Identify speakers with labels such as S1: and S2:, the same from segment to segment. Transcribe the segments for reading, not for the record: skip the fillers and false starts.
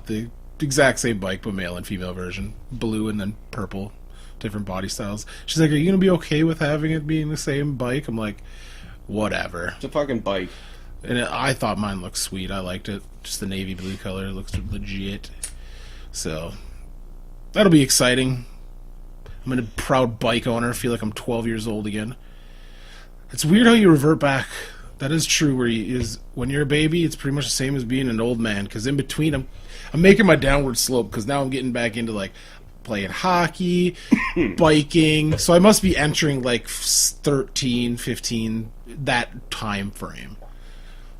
S1: the exact same bike, but male and female version. Blue and then purple. Different body styles. She's like, are you going to be okay with having it being the same bike? I'm like, whatever.
S2: It's a fucking bike.
S1: And I thought mine looked sweet. I liked it. Just the navy blue color. It looks legit. So, that'll be exciting. I'm a proud bike owner. I feel like I'm 12 years old again. It's weird how you revert back. That is true. When you're a baby, it's pretty much the same as being an old man. Because in between, I'm making my downward slope. Because now I'm getting back into like playing hockey, biking. So I must be entering like 13, 15, that time frame.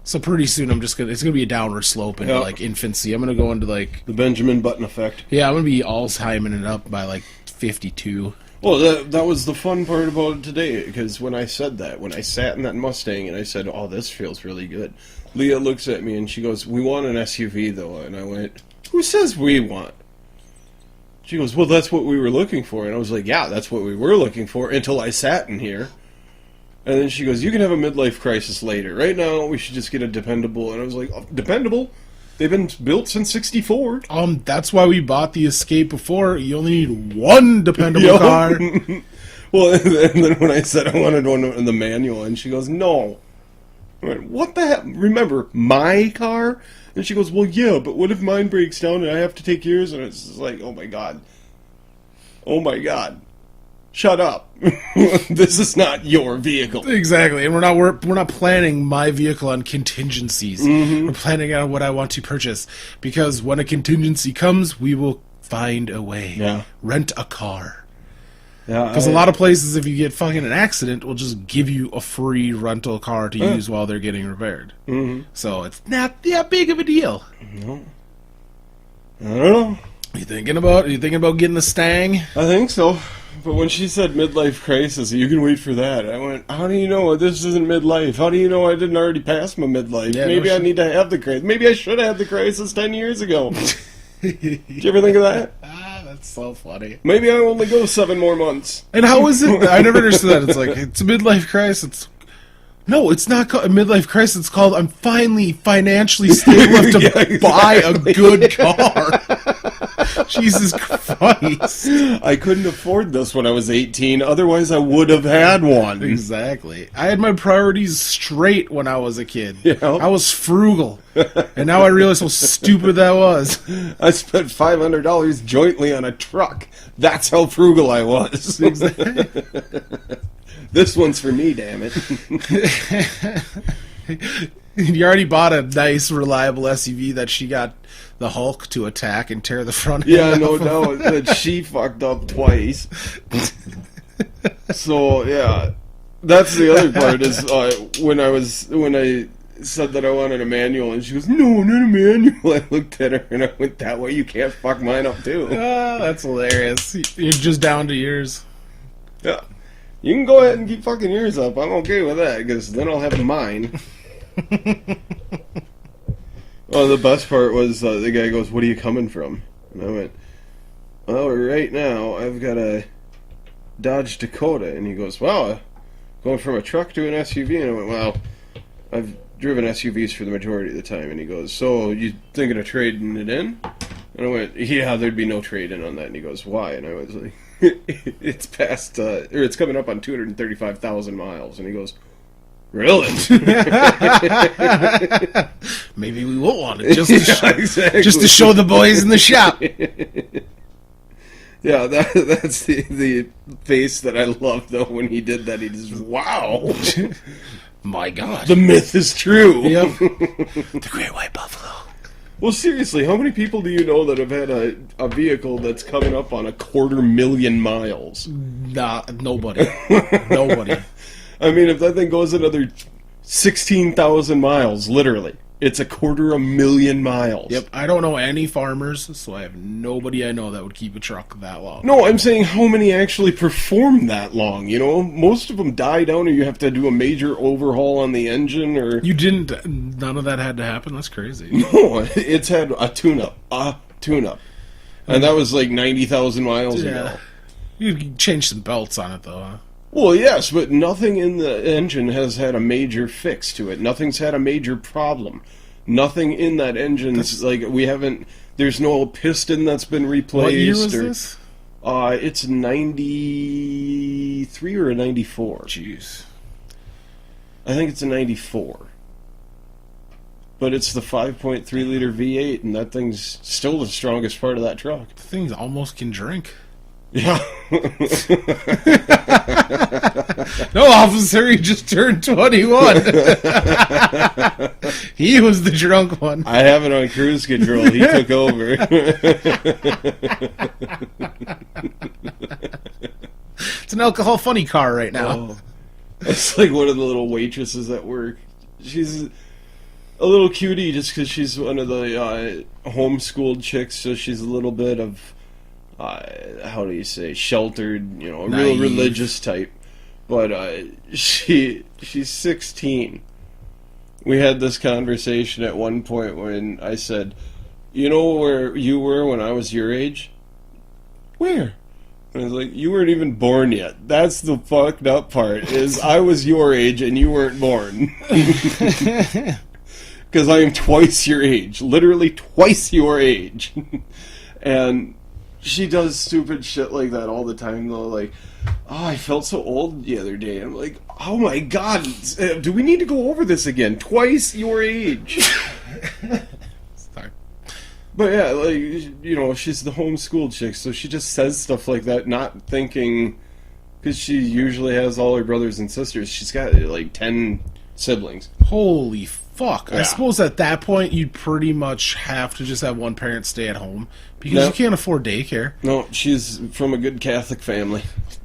S1: So pretty soon it's gonna be a downward slope into like infancy. I'm gonna go into like
S2: the Benjamin Button effect.
S1: Yeah, I'm gonna be Alzheimer'ing it up by like 52.
S2: Well, that was the fun part about it today, because when I said that, when I sat in that Mustang and I said, oh, this feels really good, Leah looks at me and she goes, we want an SUV though. And I went, who says we want? She goes, well, that's what we were looking for. And I was like, yeah, that's what we were looking for until I sat in here. And then she goes, you can have a midlife crisis later. Right now, we should just get a dependable. And I was like, oh, dependable? They've been built since '64.
S1: That's why we bought the Escape before. You only need one dependable car.
S2: Well, and then when I said I wanted one in the manual, and she goes, no. I went, what the hell? Remember, my car? And she goes, well, yeah, but what if mine breaks down and I have to take yours? And it's just like, oh my god. Oh my god. Shut up. This is not your vehicle.
S1: Exactly. And we're not planning my vehicle on contingencies. We're planning on what I want to purchase. Because when a contingency comes, we will find a way.
S2: Yeah.
S1: Rent a car.
S2: Yeah,
S1: Because a lot of places, if you get fucking an accident, will just give you a free rental car to use while they're getting repaired. So it's not that big of a deal.
S2: No. I don't know.
S1: You thinking about getting a Stang?
S2: I think so. But when she said midlife crisis, you can wait for that. I went, how do you know this isn't midlife? How do you know I didn't already pass my midlife?
S1: Yeah,
S2: Maybe I need to have the crisis. Maybe I should have had the crisis 10 years ago. Did you ever think of that?
S1: That's so funny.
S2: Maybe I only go 7 more months.
S1: And how is it? I never understood that. It's like, it's a midlife crisis. No, it's not called a midlife crisis. It's called, I'm finally financially stable enough to buy a good car. Jesus Christ.
S2: I couldn't afford this when I was 18. Otherwise, I would have had one.
S1: Exactly. I had my priorities straight when I was a kid.
S2: Yeah.
S1: I was frugal. And now I realize how stupid that was.
S2: I spent $500 jointly on a truck. That's how frugal I was.
S1: Exactly.
S2: This one's for me, damn it.
S1: You already bought a nice, reliable SUV that she got the Hulk to attack and tear the front end off.
S2: No doubt that she fucked up twice. So, yeah. That's the other part is when I said that I wanted a manual and she goes, no, not a manual. I looked at her and I went, that way you can't fuck mine up too.
S1: That's hilarious. You're just down to yours.
S2: Yeah. You can go ahead and keep fucking yours up. I'm okay with that, because then I'll have mine. Well, the best part was the guy goes, what are you coming from? And I went, well, right now I've got a Dodge Dakota. And he goes, wow, going from a truck to an SUV? And I went, well, I've driven SUVs for the majority of the time. And he goes, so you thinking of trading it in? And I went, yeah, there'd be no trade-in on that. And he goes, why? And I was like, it's past, or it's coming up on 235,000 miles. And he goes, really?
S1: Maybe we won't want it just to show the boys in the shop.
S2: Yeah, that's the face that I love though when he did that. He just, wow.
S1: My God.
S2: The myth is true.
S1: Yep. The Great White Buffalo.
S2: Well, seriously, how many people do you know that have had a vehicle that's coming up on 250,000 miles?
S1: Nobody. Nobody.
S2: I mean, if that thing goes another 16,000 miles, literally, it's 250,000 miles.
S1: Yep, I don't know any farmers, so I have nobody I know that would keep a truck that long.
S2: No, I'm saying how many actually perform that long, you know? Most of them die down, or you have to do a major overhaul on the engine, or...
S1: None of that had to happen? That's crazy.
S2: No, it's had a tune-up. And that was like 90,000 miles ago.
S1: You change some belts on it, though, huh?
S2: Well, yes, but nothing in the engine has had a major fix to it. Nothing's had a major problem. Nothing in that engine's like we haven't. There's no piston that's been replaced.
S1: What year was this?
S2: It's 93 or a 94.
S1: Jeez.
S2: I think it's a 94. But it's the 5.3 liter V8, and that thing's still the strongest part of that truck.
S1: The thing almost can drink.
S2: Yeah.
S1: No, officer, he just turned 21. He was the drunk one.
S2: I have it on cruise control. He took over.
S1: It's an alcohol funny car right now.
S2: Oh. It's like one of the little waitresses at work. She's a little cutie just because she's one of the homeschooled chicks, so she's a little bit of, how do you say, sheltered, a real
S1: Naive.
S2: religious type. But she's 16. We had this conversation at one point when I said, you know where you were when I was your age? Where? And I was like, you weren't even born yet. That's the fucked up part, is I was your age and you weren't born. Because I am twice your age. Literally twice your age. And she does stupid shit like that all the time, though. Like, oh, I felt so old the other day. I'm like, oh my god, do we need to go over this again? Twice your age.
S1: Sorry.
S2: But yeah, like, she's the homeschooled chick, so she just says stuff like that, not thinking, because she usually has all her brothers and sisters. She's got like 10 siblings.
S1: Holy fuck.
S2: Yeah.
S1: I suppose at that point you'd pretty much have to just have one parent stay at home because
S2: No.
S1: you can't afford daycare.
S2: No, she's from a good Catholic family.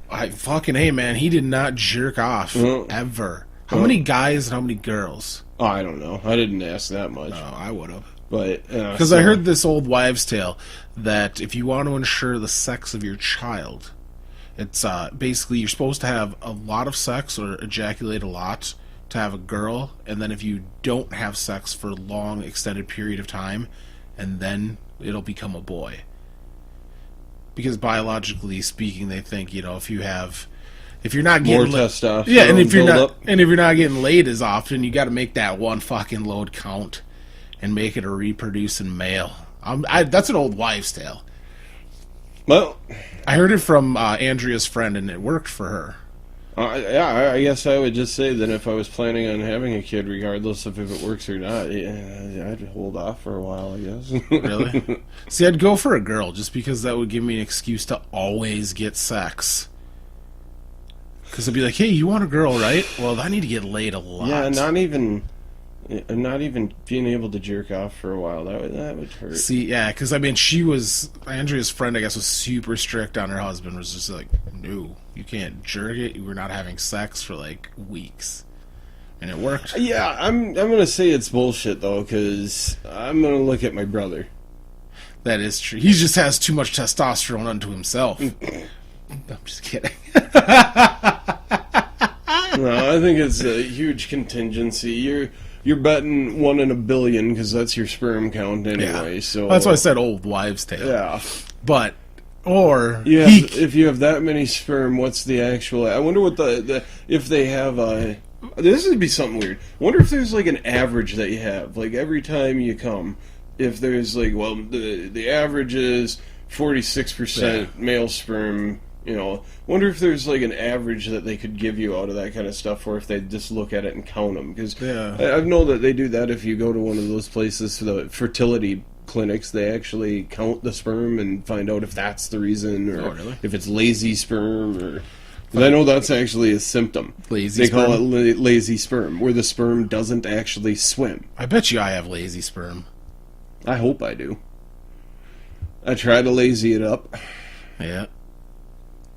S1: Hey man, he did not jerk off ever. How many guys and how many girls?
S2: Oh, I don't know. I didn't ask that much.
S1: Oh, I would have.
S2: But
S1: Because I heard this old wives' tale that if you want to ensure the sex of your child, it's basically you're supposed to have a lot of sex or ejaculate a lot to have a girl, and then if you don't have sex for a long extended period of time, and then it'll become a boy. Because biologically speaking, they think if you're not
S2: more
S1: getting
S2: testosterone.
S1: yeah, and if you're
S2: build
S1: not getting laid as often, you got to make that one fucking load count and make it a reproducing male. That's an old wives' tale.
S2: Well,
S1: I heard it from Andrea's friend, and it worked for her.
S2: yeah, I guess I would just say that if I was planning on having a kid, regardless of if it works or not, I'd hold off for a while, I guess.
S1: Really? See, I'd go for a girl just because that would give me an excuse to always get sex. Because I'd be like, hey, you want a girl, right? Well, I need to get laid a lot.
S2: Yeah, not even being able to jerk off for a while. That would hurt.
S1: See, yeah, because Andrea's friend, I guess, was super strict on her husband. Was just like, no, you can't jerk it. We're not having sex for like weeks, and it worked.
S2: Yeah, I'm gonna say it's bullshit though, because I'm gonna look at my brother.
S1: That is true. He just has too much testosterone unto himself. I'm just kidding.
S2: No, I think it's a huge contingency. You're betting 1 in a billion because that's your sperm count anyway.
S1: Yeah.
S2: So
S1: Well, that's why I said old wives' tale.
S2: yeah.
S1: But or
S2: if you have that many sperm, what's the actual? I wonder what the if they have a. This would be something weird. I wonder if there's like an average that you have, like every time you come. If there's like, well, the average is 46% male sperm. Wonder if there's like an average that they could give you out of that kind of stuff, or if they just look at it and count them. Because I know that they do that if you go to one of those places for the fertility clinics. They actually count the sperm and find out if that's the reason, or if it's lazy sperm, or. I know that's actually a symptom.
S1: Lazy
S2: sperm? They call it lazy sperm, where the sperm doesn't actually swim.
S1: I bet you I have lazy sperm.
S2: I hope I do. I try to lazy it up.
S1: Yeah.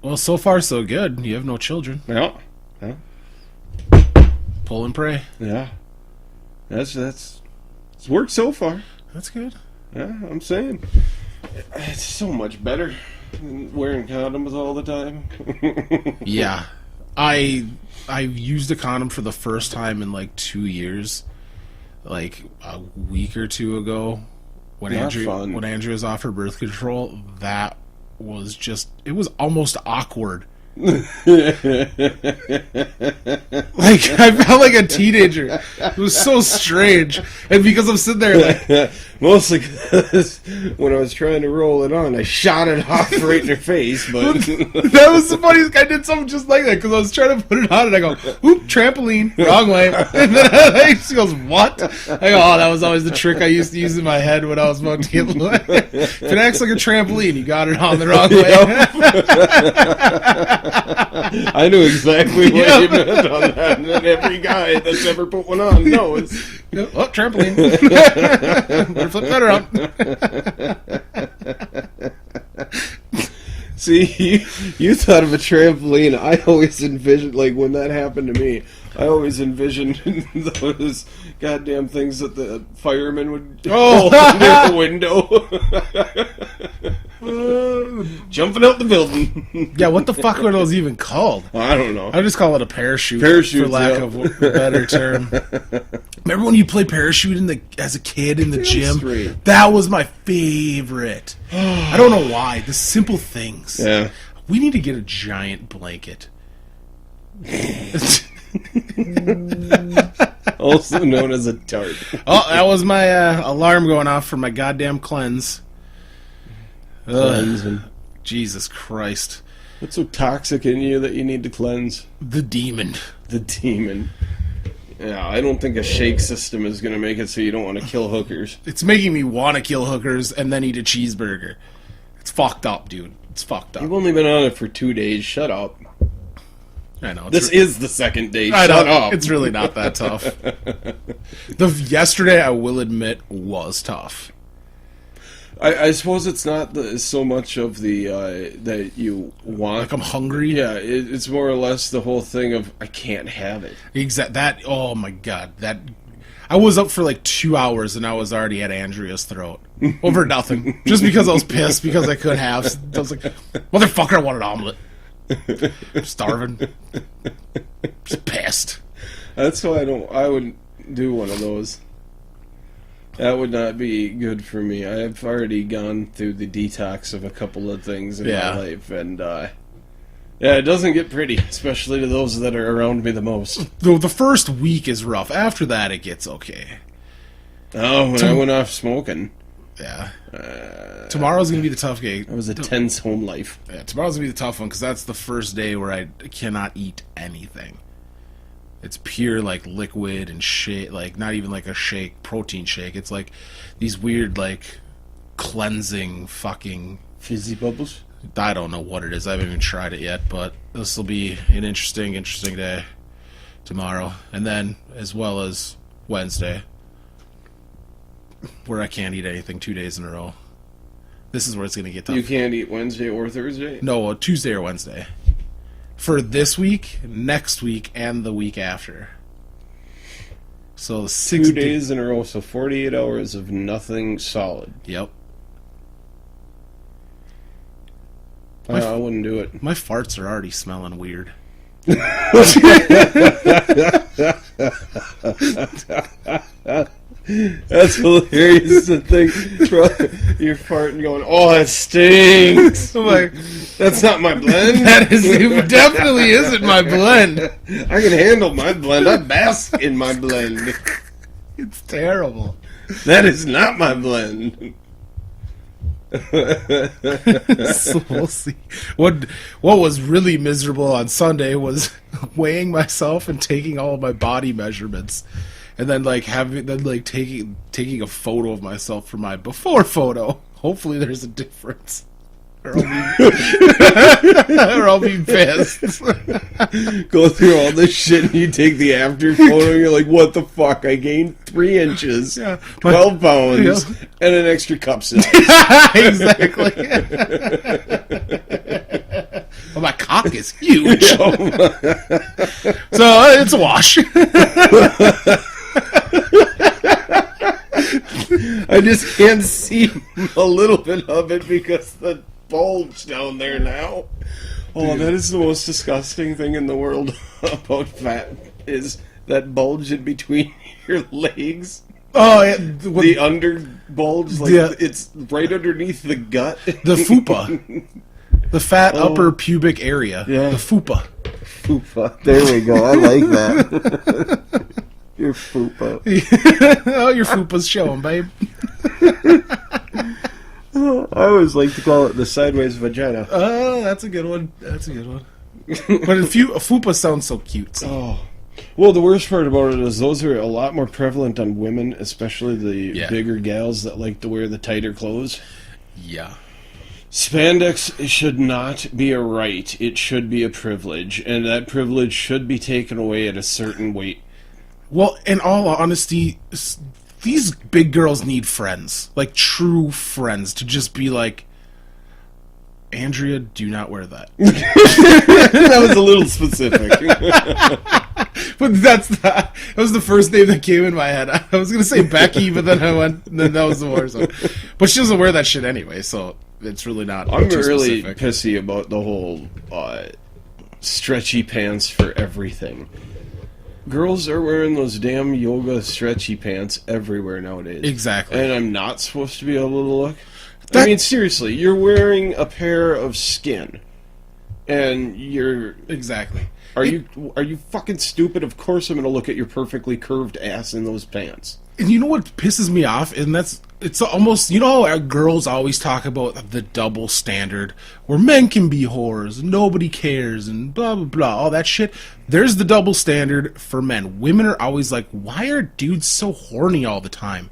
S1: Well, so far so good. You have no children.
S2: Yeah.
S1: Pull and pray.
S2: Yeah. It's worked so far.
S1: That's good.
S2: Yeah, I'm saying. It's so much better than wearing condoms all the time.
S1: Yeah. I used a condom for the first time in like 2 years. Like a week or two ago. When Andrea was off her birth control, it was almost awkward Like, I felt like a teenager. It was so strange. And because I'm sitting there like...
S2: Mostly because when I was trying to roll it on, I shot it off right in her face, but...
S1: That was the funniest. I did something just like that, because I was trying to put it on, and I go, oop, trampoline, wrong way. And then she goes, what? I go, oh, that was always the trick I used to use in my head when I was about to get lit. If it acts like a trampoline, you got it on the wrong way.
S2: I knew exactly what you meant on that, and then every guy that's ever put one on knows.
S1: Oh, trampoline. Better flip that around.
S2: See, you thought of a trampoline. I always envisioned, like, when that happened to me, I always envisioned those goddamn things that the firemen would hold under the window. Jumping out the building.
S1: Yeah, what the fuck were those even called?
S2: I don't know.
S1: I just call it a parachute.
S2: Parachute,
S1: for lack of a better term. Remember when you played parachute as a kid in the gym?
S2: Straight.
S1: That was my favorite. I don't know why. The simple things.
S2: Yeah.
S1: We need to get a giant blanket.
S2: Also known as a tart.
S1: Oh, that was my alarm going off for my goddamn cleanse.
S2: Cleansing.
S1: Jesus Christ.
S2: What's so toxic in you that you need to cleanse?
S1: The demon.
S2: The demon. Yeah, I don't think a shake system is going to make it so you don't want to kill hookers.
S1: It's making me want to kill hookers and then eat a cheeseburger. It's fucked up, dude. It's fucked up.
S2: You've only been on it for 2 days. Shut up.
S1: I know.
S2: This is the second day.
S1: I
S2: Shut
S1: know.
S2: up.
S1: It's really not that tough. Yesterday, I will admit, was tough.
S2: I suppose it's not so much of the that you want.
S1: Like I'm hungry.
S2: Yeah, it's more or less the whole thing of I can't have it.
S1: That. Oh my god. That. I was up for like 2 hours and I was already at Andrea's throat over nothing, just because I was pissed because I couldn't have. I was like, motherfucker, I want an omelet. I'm starving. Just pissed.
S2: That's why I wouldn't do one of those. That would not be good for me. I've already gone through the detox of a couple of things in my life, and it doesn't get pretty, especially to those that are around me the most.
S1: The first week is rough. After that, it gets okay.
S2: Oh, when I went off smoking.
S1: Yeah. Tomorrow's going to be the tough day.
S2: That was a tense home life.
S1: Yeah, tomorrow's going to be the tough one, because that's the first day where I cannot eat anything. It's pure, like, liquid and shake, like, not even like a shake, protein shake. It's like these weird, like, cleansing fucking...
S2: Fizzy bubbles?
S1: I don't know what it is. I haven't even tried it yet, but this will be an interesting day tomorrow. And then, as well as Wednesday, where I can't eat anything 2 days in a row. This is where it's going to get tough.
S2: You can't eat Wednesday or Thursday?
S1: No, Tuesday or Wednesday. For this week, next week, and the week after. So 6
S2: 2 days in a row, so 48 hours of nothing solid.
S1: Yep.
S2: I wouldn't do it.
S1: My farts are already smelling weird.
S2: That's hilarious to think. You're farting going, oh, that stinks.
S1: I'm like,
S2: that's not my blend.
S1: It definitely isn't my blend.
S2: I can handle my blend. I bask in my blend.
S1: It's terrible.
S2: That is not my blend.
S1: So we'll see. What was really miserable on Sunday was weighing myself and taking all of my body measurements, and then taking a photo of myself for my before photo. Hopefully, there's a difference. Or I'll be pissed.
S2: Go through all this shit and you take the after photo and you're like, what the fuck? I gained 3 inches, 12 pounds, and an extra cup size.
S1: Exactly. Well, my cock is huge. So it's a wash.
S2: I just can't see a little bit of it because the bulge down there now. Oh, dude. That is the most disgusting thing in the world about fat, is that bulge in between your legs.
S1: Oh, yeah.
S2: The under bulge, like it's right underneath the gut.
S1: The fupa. The fat upper pubic area.
S2: Yeah.
S1: The fupa.
S2: Fupa. There we go. I like that. Your fupa.
S1: Oh, your fupa's showing, babe.
S2: I always like to call it the sideways vagina.
S1: Oh, that's a good one. That's a good one. But a fupa sounds so cute.
S2: Oh. Well, the worst part about it is those are a lot more prevalent on women, especially the bigger gals that like to wear the tighter clothes.
S1: Yeah.
S2: Spandex should not be a right. It should be a privilege, and that privilege should be taken away at a certain weight.
S1: Well, in all honesty, these big girls need friends. Like, true friends. To just be like, Andrea, do not wear that.
S2: That was a little specific.
S1: But that was the first name that came in my head. I was going to say Becky, but then then that was the worst one. But she doesn't wear that shit anyway, so it's really not
S2: I'm
S1: too
S2: really
S1: specific.
S2: pissy about the whole stretchy pants for everything. Girls are wearing those damn yoga stretchy pants everywhere nowadays.
S1: Exactly.
S2: And I'm not supposed to be able to look. I mean, seriously, you're wearing a pair of skin. And you're...
S1: Exactly.
S2: Are you fucking stupid? Of course I'm going to look at your perfectly curved ass in those pants.
S1: And you know what pisses me off? And it's almost, you know how girls always talk about the double standard, where men can be whores, and nobody cares, and blah, blah, blah, all that shit. There's the double standard for men. Women are always like, why are dudes so horny all the time?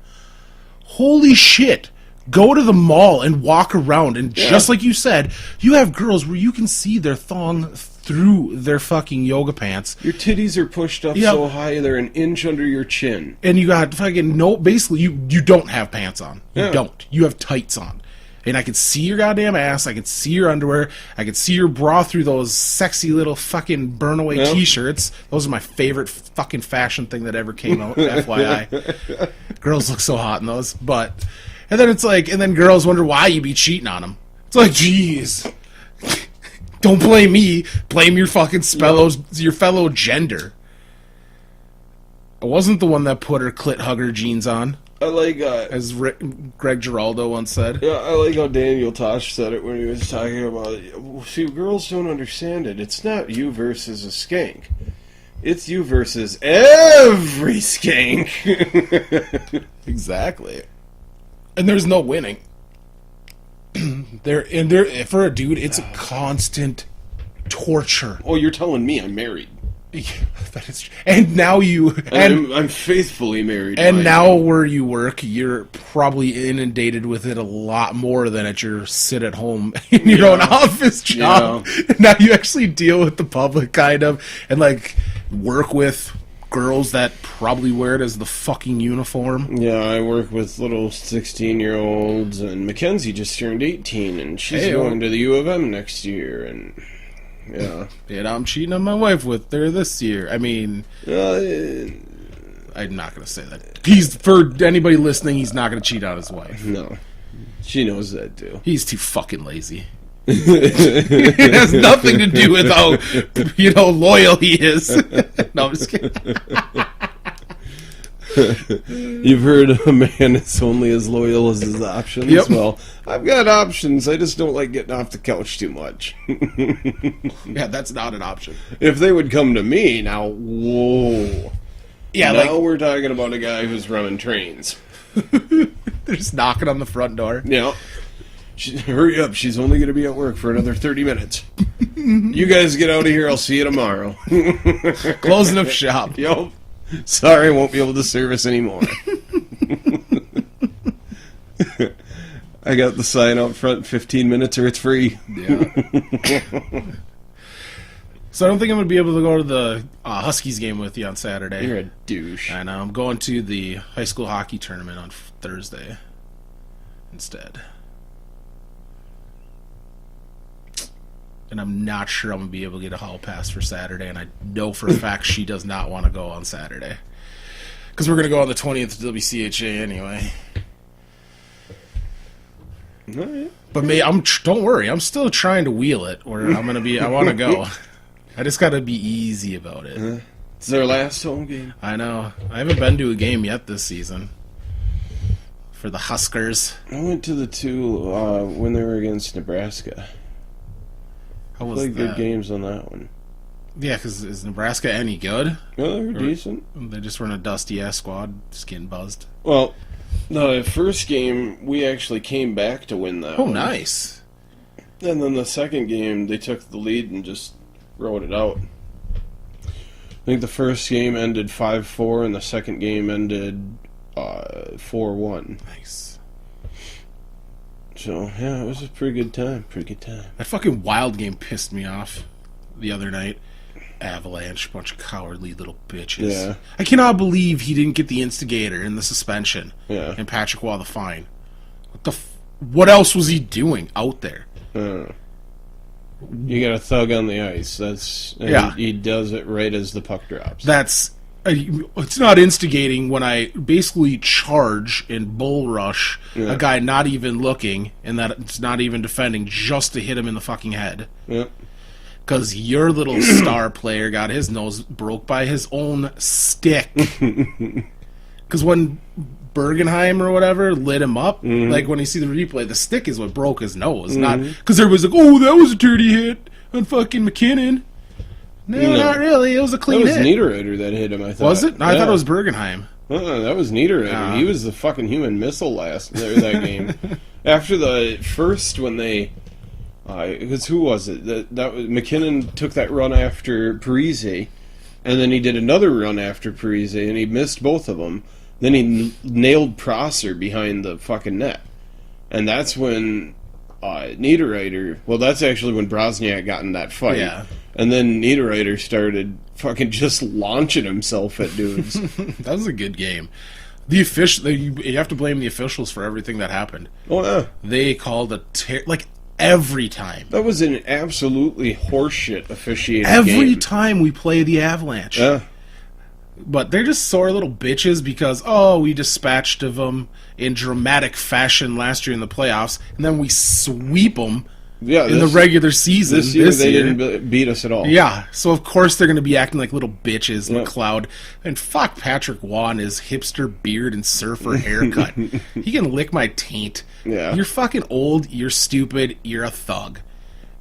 S1: Holy shit. Go to the mall and walk around, and just like you said, you have girls where you can see their thong through their fucking yoga pants.
S2: Your titties are pushed up so high they're an inch under your chin.
S1: And you got fucking basically you don't have pants on. You don't. You have tights on. And I can see your goddamn ass, I can see your underwear, I can see your bra through those sexy little fucking burn away t-shirts. Those are my favorite fucking fashion thing that ever came out, FYI. Girls look so hot in those, but and then it's like, and then girls wonder why you be cheating on them. It's like, jeez. Don't blame me. Blame your fucking your fellow gender. I wasn't the one that put her clit hugger jeans on.
S2: I like,
S1: as Greg Giraldo once said.
S2: Yeah, I like how Daniel Tosh said it when he was talking about it. See, girls don't understand it. It's not you versus a skank. It's you versus every skank.
S1: Exactly. And there's no winning. For a dude, it's a constant torture.
S2: Oh, you're telling me I'm married.
S1: That is, and now
S2: I'm faithfully married.
S1: And now where you work, you're probably inundated with it a lot more than at your sit-at-home in your own office job. Yeah. Now you actually deal with the public, kind of, and like work with girls that probably wear it as the fucking uniform.
S2: Yeah, I work with little 16-year-olds, and Mackenzie just turned 18, and she's going to the U of M next year, and yeah.
S1: And I'm cheating on my wife with her this year. I mean, I'm not going to say that. For anybody listening, he's not going to cheat on his wife.
S2: No. She knows that, too.
S1: He's too fucking lazy. It has nothing to do with how, loyal he is. No, I'm just kidding.
S2: You've heard a man is only as loyal as his options?
S1: Yep.
S2: Well, I've got options. I just don't like getting off the couch too much.
S1: Yeah, that's not an option.
S2: If they would come to me, now, whoa.
S1: Yeah,
S2: now we're talking about a guy who's running trains.
S1: They're just knocking on the front door.
S2: Yeah. Hurry up, she's only going to be at work for another 30 minutes. You guys get out of here, I'll see you tomorrow.
S1: Closing up shop.
S2: Yep. Sorry, I won't be able to service anymore. I got the sign out front, 15 minutes or it's free.
S1: Yeah. So I don't think I'm going to be able to go to the Huskies game with you on Saturday.
S2: You're a douche.
S1: I know. I'm going to the high school hockey tournament on Thursday instead. And I'm not sure I'm going to be able to get a hall pass for Saturday, and I know for a fact she does not want to go on Saturday. Because we're going to go on the 20th to WCHA anyway.
S2: All right.
S1: But don't worry, I'm still trying to wheel it, where I want to go. I just got to be easy about it.
S2: It's their last home game.
S1: I know. I haven't been to a game yet this season. For the Huskers.
S2: I went to the two when they were against Nebraska.
S1: How was
S2: Played
S1: that?
S2: good games on that one.
S1: Yeah, because is Nebraska any good?
S2: Yeah, they were decent.
S1: They just were in a dusty-ass squad, just getting buzzed.
S2: Well, the first game, we actually came back to win that
S1: Oh,
S2: one.
S1: nice.
S2: And then the second game, they took the lead and just wrote it out. I think the first game ended 5-4, and the second game ended 4-1.
S1: Nice.
S2: So, yeah, it was a pretty good time.
S1: That fucking wild game pissed me off the other night. Avalanche, bunch of cowardly little bitches.
S2: Yeah.
S1: I cannot believe he didn't get the instigator and the suspension.
S2: Yeah.
S1: And Patrick Waugh the fine. What else was he doing out there?
S2: I don't know. You got a thug on the ice. And
S1: Yeah.
S2: he does it right as the puck drops.
S1: It's not instigating when I basically charge and bull rush
S2: Yeah.
S1: a guy not even looking and that it's not even defending just to hit him in the fucking head.
S2: Yep.
S1: Because your little star player got his nose broke by his own stick. Because when Bergenheim or whatever lit him up, like when you see the replay, the stick is what broke his nose. Not because everybody's like, oh, that was a dirty hit on fucking McKinnon. No, not really. It was a clean
S2: That was
S1: hit.
S2: Niederreiter that hit him, I thought.
S1: Was it? No, I thought it was Bergenheim.
S2: That was Niederreiter. He was the fucking human missile that game. After the first, when they... Because who was it? That was McKinnon took that run after Parise, and then he did another run after Parise, and he missed both of them. Then he nailed Prosser behind the fucking net. And that's when Niederreiter... Well, that's actually when Brozniak got in that fight.
S1: Yeah.
S2: And then Niederreiter started fucking just launching himself at dudes.
S1: That was a good game. You have to blame the officials for everything that happened.
S2: Oh, yeah.
S1: They called every time.
S2: That was an absolutely horseshit officiated
S1: Every
S2: game.
S1: time we play the Avalanche.
S2: Yeah.
S1: But they're just sore little bitches because, we dispatched of them in dramatic fashion last year in the playoffs, and then we sweep them in the regular season.
S2: This year they didn't beat us at all.
S1: Yeah, so of course they're going to be acting like little bitches, McLeod. And fuck Patrick Waugh and his hipster beard and surfer haircut. He can lick my taint.
S2: Yeah.
S1: You're fucking old, you're stupid, you're a thug.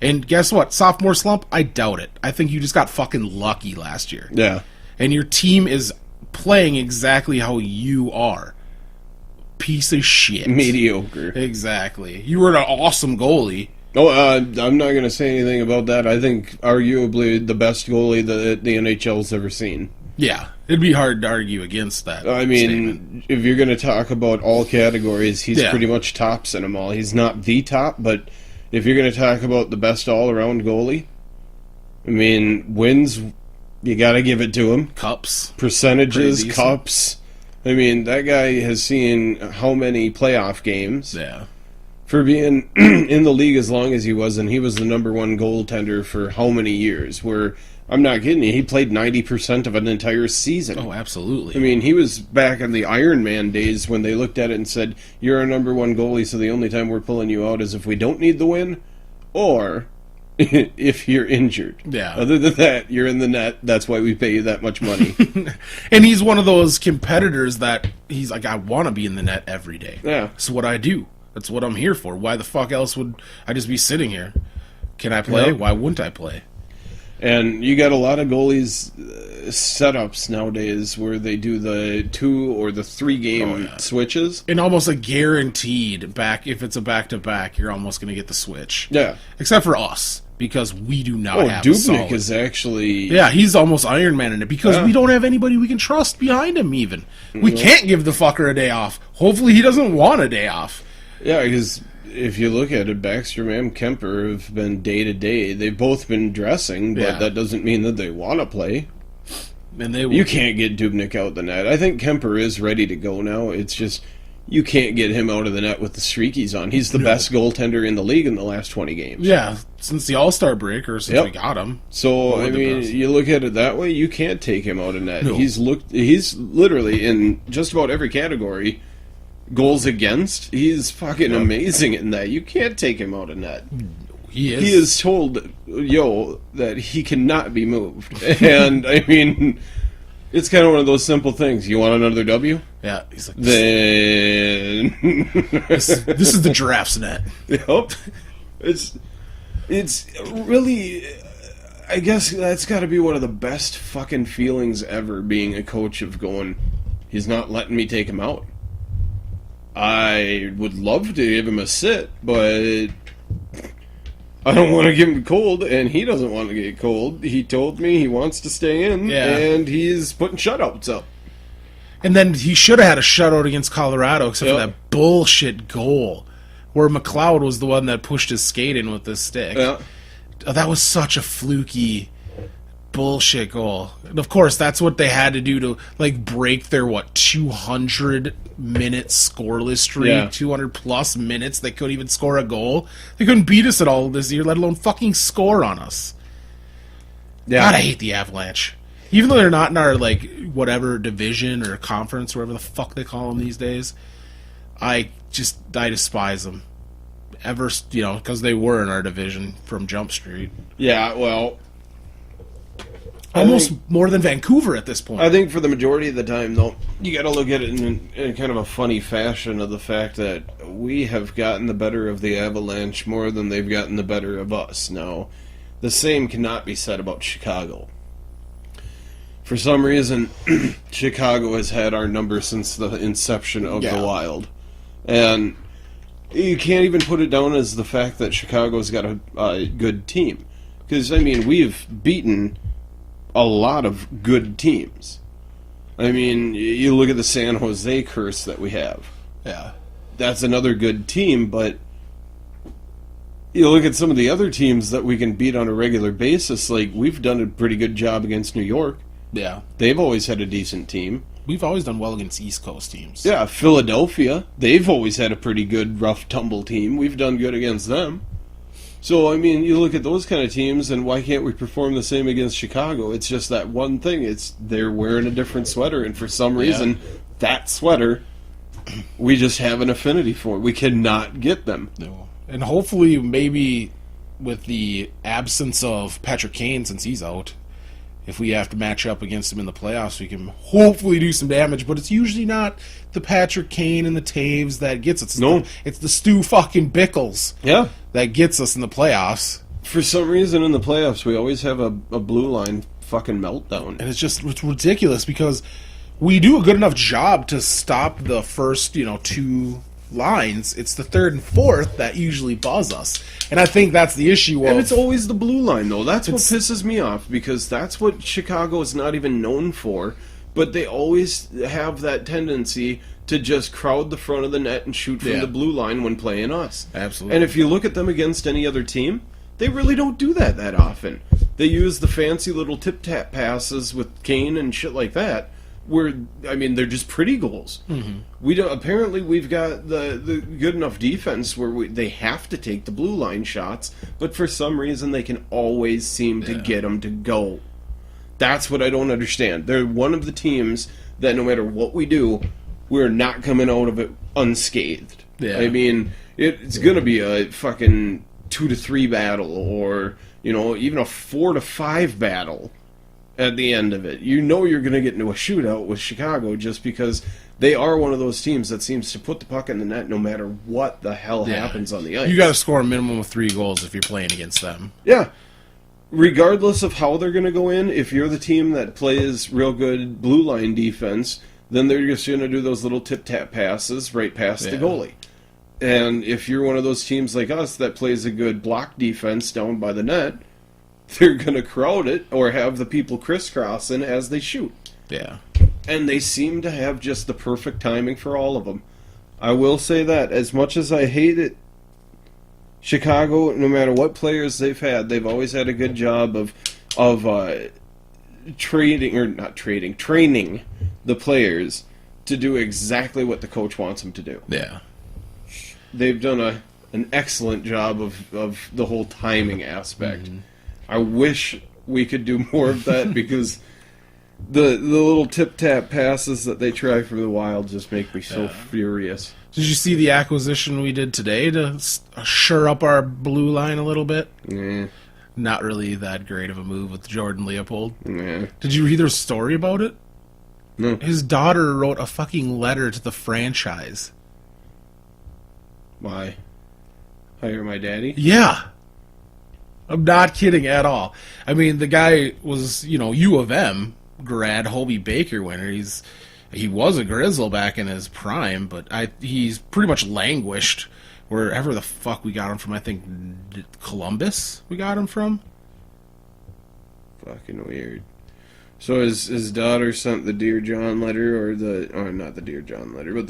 S1: And guess what? Sophomore slump? I doubt it. I think you just got fucking lucky last year.
S2: Yeah.
S1: And your team is playing exactly how you are. Piece of shit.
S2: Mediocre.
S1: Exactly. You were an awesome goalie.
S2: Oh, I'm not going to say anything about that. I think arguably the best goalie that the NHL's ever seen.
S1: Yeah, it'd be hard to argue against that.
S2: I mean,
S1: statement.
S2: if you're going to talk about all categories, he's
S1: Yeah.
S2: pretty much tops in them all. He's not the top, but if you're going to talk about the best all-around goalie, I mean, wins, you got to give it to him.
S1: Cups.
S2: Percentages,
S1: Pretty decent.
S2: cups. I mean, that guy has seen how many playoff games
S1: Yeah.
S2: for being in the league as long as he was, and he was the number one goaltender for how many years? Where, I'm not kidding you, he played 90% of an entire season.
S1: Oh, absolutely.
S2: I mean, he was back in the Iron Man days when they looked at it and said, you're our number one goalie, so the only time we're pulling you out is if we don't need the win, or if you're injured.
S1: Yeah.
S2: Other than that, you're in the net. That's why we pay you that much money.
S1: And he's one of those competitors that he's like, I want to be in the net every day.
S2: Yeah.
S1: That's what I do. That's what I'm here for. Why the fuck else would I just be sitting here? Can I play?
S2: Yeah.
S1: Why wouldn't I play?
S2: And you got a lot of goalies setups nowadays where they do the 2 or the 3 game switches.
S1: And almost a guaranteed if it's a back-to-back, you're almost going to get the switch.
S2: Yeah.
S1: Except for us, because we do not have a
S2: Dubnyk
S1: solid.
S2: is actually...
S1: Yeah, he's almost Iron Man in it because we don't have anybody we can trust behind him even. We can't give the fucker a day off. Hopefully he doesn't want a day off.
S2: Yeah, because if you look at it, Backstrom and Kemper have been day-to-day. They've both been dressing, but that doesn't mean that they want to play.
S1: And they
S2: You can't get Dubnyk out the net. I think Kemper is ready to go now. It's just you can't get him out of the net with the streak he's on. He's the best goaltender in the league in the last 20 games.
S1: Yeah, since the All-Star break or since we got him.
S2: So,
S1: One
S2: I
S1: of the
S2: mean,
S1: best.
S2: you look at it that way, you can't take him out of net.
S1: No.
S2: He's literally in just about every category. Goals against, he's fucking amazing in that. You can't take him out of net.
S1: He is.
S2: He is told, that he cannot be moved. And, I mean, it's kind of one of those simple things. You want another W?
S1: Yeah, he's like,
S2: Then...
S1: this is the giraffe's net.
S2: Yep. It's... It's really, I guess that's got to be one of the best fucking feelings ever, being a coach, of going, he's not letting me take him out. I would love to give him a sit, but I don't want to give him cold, and he doesn't want to get cold. He told me he wants to stay in, and he's putting shutouts up.
S1: And then he should have had a shutout against Colorado, except for that bullshit goal where McLeod was the one that pushed his skate in with his stick.
S2: Yeah.
S1: That was such a fluky bullshit goal. And of course, that's what they had to do to break their 200-minute scoreless streak, 200+ minutes. They couldn't even score a goal. They couldn't beat us at all this year, let alone fucking score on us. Yeah. God, I hate the Avalanche. Even though they're not in our whatever division or conference, or whatever the fuck they call them these days, I despise them. Because they were in our division from Jump Street.
S2: Yeah, well,
S1: almost more than Vancouver at this point.
S2: I think for the majority of the time, though, you got to look at it in kind of a funny fashion of the fact that we have gotten the better of the Avalanche more than they've gotten the better of us. Now, the same cannot be said about Chicago. For some reason, Chicago has had our number since the inception of the Wild. And you can't even put it down as the fact that Chicago's got a good team. Because, we've beaten a lot of good teams. You look at the San Jose curse that we have.
S1: Yeah.
S2: That's another good team, but you look at some of the other teams that we can beat on a regular basis, we've done a pretty good job against New York.
S1: Yeah.
S2: They've always had a decent team.
S1: We've always done well against East Coast teams.
S2: Yeah, Philadelphia, they've always had a pretty good rough tumble team. We've done good against them. So, you look at those kind of teams, and why can't we perform the same against Chicago? It's just that one thing. They're wearing a different sweater, and for some reason, that sweater, we just have an affinity for. We cannot get them.
S1: No. And hopefully, maybe with the absence of Patrick Kane, since he's out, if we have to match up against him in the playoffs, we can hopefully do some damage. But it's usually not the Patrick Kane and the Taves that gets us. It's the Stu fucking Bickles that gets us in the playoffs.
S2: For some reason, in the playoffs, we always have a blue line fucking meltdown.
S1: And it's ridiculous because we do a good enough job to stop the first, two lines. It's the third and fourth that usually buzz us. And I think that's the issue.
S2: And it's always the blue line, though. That's what pisses me off, because that's what Chicago is not even known for. But they always have that tendency to just crowd the front of the net and shoot from the blue line when playing us.
S1: Absolutely.
S2: And if you look at them against any other team, they really don't do that often. They use the fancy little tip-tap passes with Kane and shit like that, where, they're just pretty goals.
S1: Mm-hmm.
S2: Apparently, we've got the good enough defense where they have to take the blue line shots, but for some reason they can always seem to get them to go. That's what I don't understand. They're one of the teams that no matter what we do, we're not coming out of it unscathed.
S1: Yeah.
S2: It's going to be a fucking 2-3 battle, or even a 4-5 battle at the end of it. You're going to get into a shootout with Chicago just because they are one of those teams that seems to put the puck in the net no matter what the hell happens on the ice.
S1: You got to score a minimum of 3 goals if you're playing against them.
S2: Yeah. Regardless of how they're going to go in, if you're the team that plays real good blue line defense, then they're just going to do those little tip-tap passes right past the goalie. And if you're one of those teams like us that plays a good block defense down by the net, they're going to crowd it or have the people crisscrossing as they shoot.
S1: Yeah.
S2: And they seem to have just the perfect timing for all of them. I will say that, as much as I hate it, Chicago, no matter what players they've had, they've always had a good job of training the players to do exactly what the coach wants them to do.
S1: Yeah.
S2: They've done an excellent job of the whole timing aspect. Mm-hmm. I wish we could do more of that because the little tip-tap passes that they try from the Wild just make me so furious.
S1: Did you see the acquisition we did today to shore up our blue line a little bit?
S2: Yeah.
S1: Not really that great of a move with Jordan Leopold.
S2: Yeah.
S1: Did you read their story about it?
S2: No.
S1: His daughter wrote a fucking letter to the franchise.
S2: Why? Hire my daddy?
S1: Yeah. I'm not kidding at all. I mean, the guy was, U of M grad, Hobie Baker winner. He was a Grizzle back in his prime, but he's pretty much languished wherever the fuck we got him from. I think Columbus we got him from.
S2: Fucking weird. So his daughter sent the Dear John letter, or not the Dear John letter, but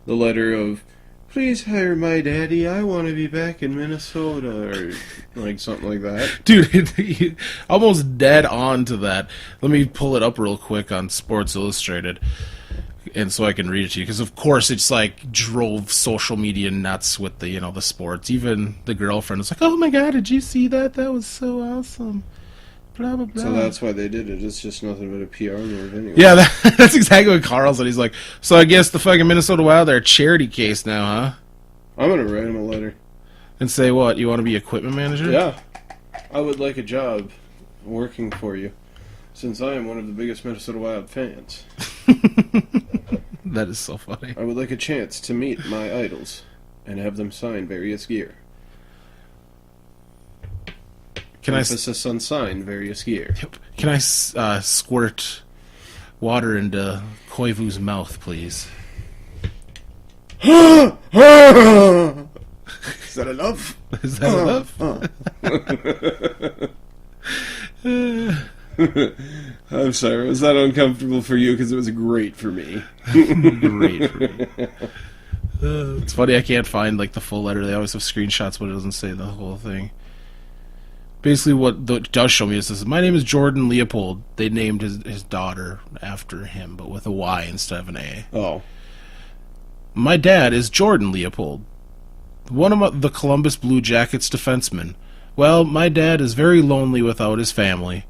S2: the letter of, please hire my daddy, I want to be back in Minnesota, or like something like that.
S1: Dude, he almost dead on to that. Let me pull it up real quick on Sports Illustrated, and so I can read it to you, because of course it's like drove social media nuts with the sports. Even the girlfriend was like, oh my god, did you see that? That was so awesome. Blah, blah, blah.
S2: So that's why they did it. It's just nothing but a PR move anyway.
S1: Yeah, that's exactly what Carl said. He's like, so I guess the fucking Minnesota Wild are a charity case now, huh?
S2: I'm going to write him a letter.
S1: And say what? You want to be equipment manager?
S2: Yeah. I would like a job working for you, since I am one of the biggest Minnesota Wild fans.
S1: That is so funny.
S2: I would like a chance to meet my idols and have them sign various gear. Emphasis on sign various gear.
S1: Can I squirt water into Koivu's mouth, please?
S2: Is that enough?
S1: Is that
S2: enough? I'm sorry. Was that uncomfortable for you? Because it was great for me.
S1: Great for me. It's funny I can't find the full letter. They always have screenshots, but it doesn't say the whole thing. Basically, what it does show me is this: my name is Jordan Leopold. They named his daughter after him, but with a Y instead of an A.
S2: Oh.
S1: My dad is Jordan Leopold, one of the Columbus Blue Jackets defensemen. Well, my dad is very lonely without his family.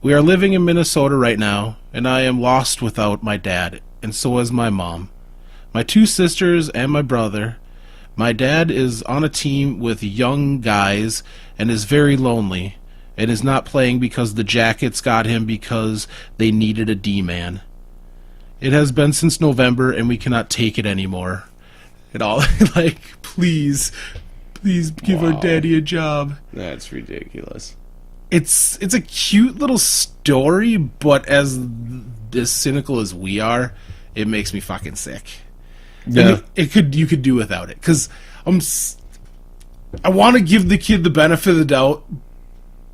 S1: We are living in Minnesota right now, and I am lost without my dad, and so is my mom. My two sisters and my brother. My dad is on a team with young guys and is very lonely and is not playing because the Jackets got him because they needed a D-man. It has been since November and we cannot take it anymore. At all. Please give our daddy a job.
S2: That's ridiculous.
S1: It's a cute little story, but as cynical as we are, it makes me fucking sick.
S2: Yeah.
S1: You could do without it, because I want to give the kid the benefit of the doubt,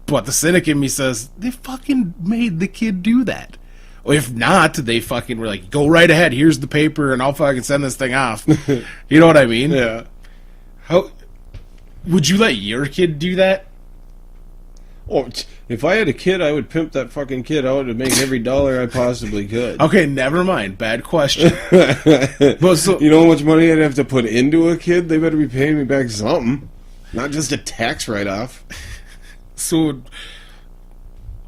S1: but the cynic in me says they fucking made the kid do that. Or if not, they fucking were like, go right ahead, here's the paper, and I'll fucking send this thing off. You know what I mean?
S2: Yeah.
S1: How would you let your kid do that?
S2: Oh, if I had a kid, I would pimp that fucking kid out to make every dollar I possibly could.
S1: Okay, never mind. Bad question.
S2: But so, you know how much money I'd have to put into a kid? They better be paying me back something. Not just a tax write-off.
S1: So,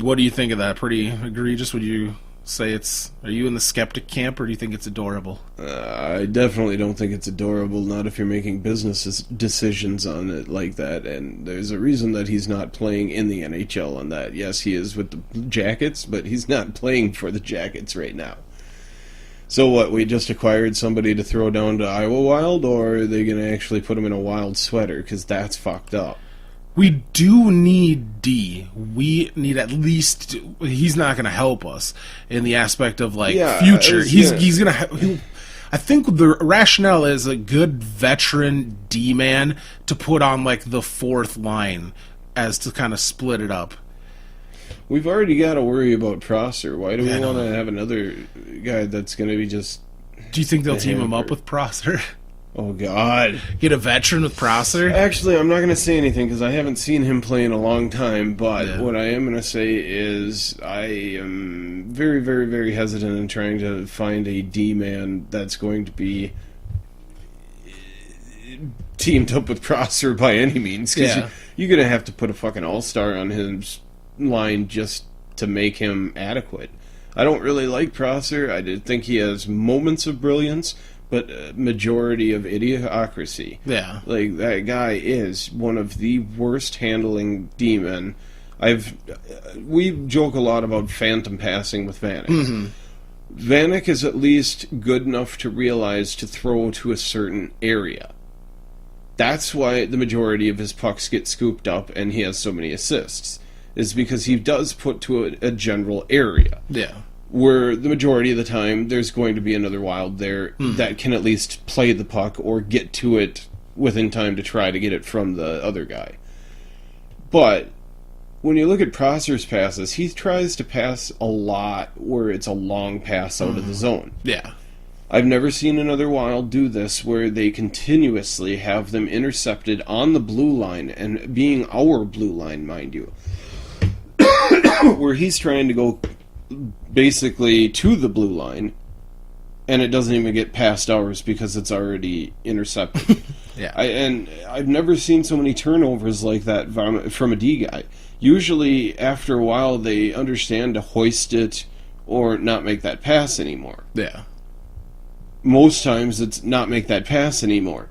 S1: what do you think of that? Pretty egregious? Would you say are you in the skeptic camp, or do you think it's adorable?
S2: I definitely don't think it's adorable, not if you're making business decisions on it like that, and there's a reason that he's not playing in the NHL on that. Yes, he is with the Jackets, but he's not playing for the Jackets right now. So what, we just acquired somebody to throw down to Iowa Wild, or are they going to actually put him in a Wild sweater? Because that's fucked up.
S1: We do need D. We need at least. He's not going to help us in the aspect of future. He's going to. I think the rationale is a good veteran D man to put on the fourth line, as to kind of split it up.
S2: We've already got to worry about Prosser. Why do we want to have another guy that's going to be just?
S1: Do you think they'll team him up with Prosser?
S2: Oh, God.
S1: Get a veteran with Prosser?
S2: Actually, I'm not going to say anything because I haven't seen him play in a long time, but what I am going to say is I am very, very, very hesitant in trying to find a D-man that's going to be teamed up with Prosser by any means, because you're going to have to put a fucking all-star on his line just to make him adequate. I don't really like Prosser. I did think he has moments of brilliance, but a majority of idiocracy.
S1: Yeah.
S2: That guy is one of the worst handling D-men. We joke a lot about phantom passing with Vanek. Mm-hmm. Vanek is at least good enough to realize to throw to a certain area. That's why the majority of his pucks get scooped up and he has so many assists, is because he does put to a general area.
S1: Yeah.
S2: Where the majority of the time there's going to be another Wild there that can at least play the puck or get to it within time to try to get it from the other guy. But when you look at Prosser's passes, he tries to pass a lot where it's a long pass out of the zone.
S1: Yeah.
S2: I've never seen another Wild do this where they continuously have them intercepted on the blue line, and being our blue line, mind you, where he's trying to go basically to the blue line, and it doesn't even get past ours because it's already intercepted.
S1: Yeah.
S2: I've never seen so many turnovers like that from a D guy. Usually, after a while, they understand to hoist it or not make that pass anymore.
S1: Yeah.
S2: Most times it's not make that pass anymore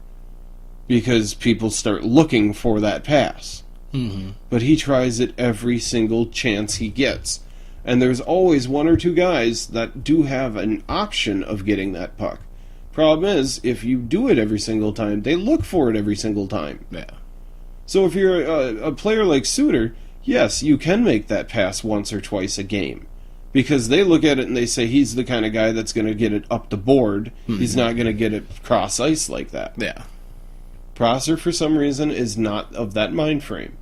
S2: because people start looking for that pass.
S1: Mm-hmm.
S2: But he tries it every single chance he gets. And there's always one or two guys that do have an option of getting that puck. Problem is, if you do it every single time, they look for it every single time.
S1: Yeah.
S2: So if you're a player like Suter, yes, you can make that pass once or twice a game. Because they look at it and they say he's the kind of guy that's going to get it up the board. Mm-hmm. He's not going to get it cross ice like that.
S1: Yeah.
S2: Prosser, for some reason, is not of that mind frame.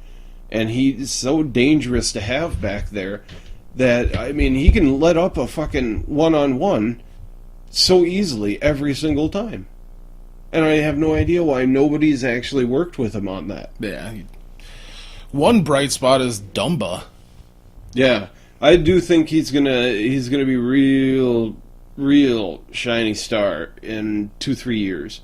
S2: And he's so dangerous to have back there that, I mean, he can let up a fucking one-on-one so easily every single time. And I have no idea why nobody's actually worked with him on that.
S1: Yeah. One bright spot is Dumba.
S2: Yeah. I do think he's gonna be real shiny star in 2-3 years.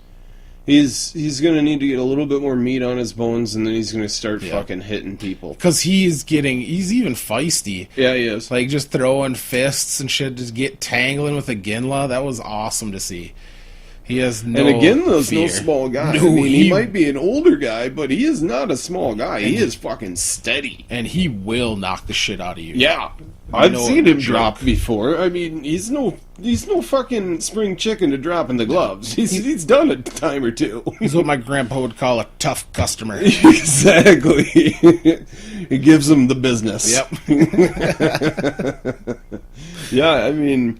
S2: He's gonna need to get a little bit more meat on his bones, and then he's gonna start fucking hitting people.
S1: Because he's even feisty.
S2: Yeah, he is.
S1: Like just throwing fists and shit, just get tangling with a Ginla. That was awesome to see. He has no
S2: And Ginla's
S1: fear.
S2: no small guy.
S1: No,
S2: I mean, he might be an older guy, but he is not a small guy. He is fucking steady.
S1: And he will knock the shit out of you.
S2: Yeah. I've seen him drop before. I mean, he's no fucking spring chicken to drop in the gloves. He's done it a time or two.
S1: He's what my grandpa would call a tough customer.
S2: Exactly. He gives him the business.
S1: Yep.
S2: Yeah, I mean,